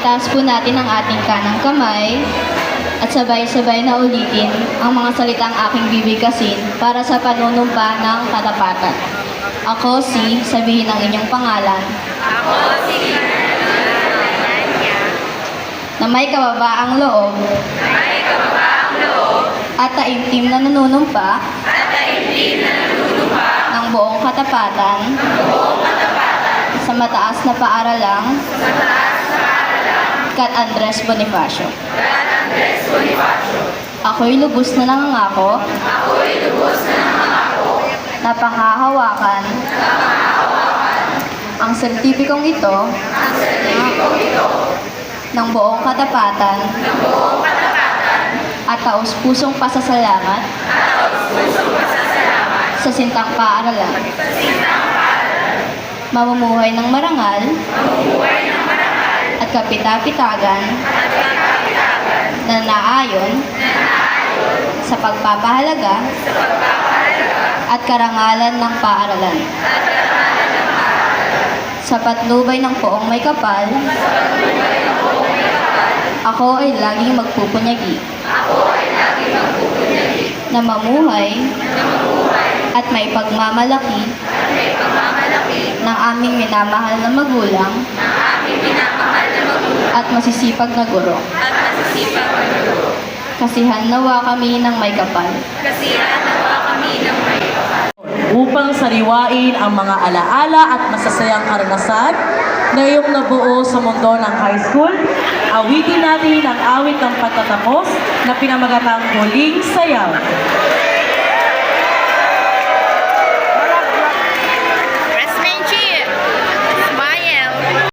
Itaas po natin ang ating kanang kamay at sabay-sabay na ulitin ang mga salitang aking bibigkasin para sa panunumpa ng katapatan. Ako si, sabihin ang inyong pangalan. Ako si Na may kababaang loob may kababaang loob at taimtim na nanunumpa at taimtim na nanunumpa ng buong katapatan buong katapatan sa mataas na paaralang sa taas na paaralan Kat Andres Bonifacio. Kat Andres Bonifacio. Ako'y lubos na nangangako Ako'y lubos na nangangako na panghahawakan ang sertipikong ito ang sertipikong ito ng buong katapatan ng buong katapatan at taus-pusong pasasalamat at taus-pusong pasasalamat sa sintang paaralan. sa sintang paaralan, Mamumuhay ng marangal mamumuhay ng marangal at kapita-pitagan at kapitagan na naayon na naayon sa pagpapahalaga sa pagpapahalaga at karangalan ng paaralan. at karangalan ng paaralan. Sa patnubay ng poong may kapal, Sa pagtubay ng buong may kapal, ako ay laging magpupunyagi ako ay laging magpupunyagi na mamuhay na mamuhay at may pagmamalaki at may pagmamalaki ng aming minamahal na magulang ng aming minamahal na magulang at masisipag na guro. at masisipag na guro. Kasihan nawa kami ng may kapal. Kasi nawa kami ng may kapal. Upang sariwain ang mga alaala at masasayang karanasan na iyong nabuo sa mundo ng high school, awitin natin ang awit ng pagtatapos na pinamagatang Huling Sayaw.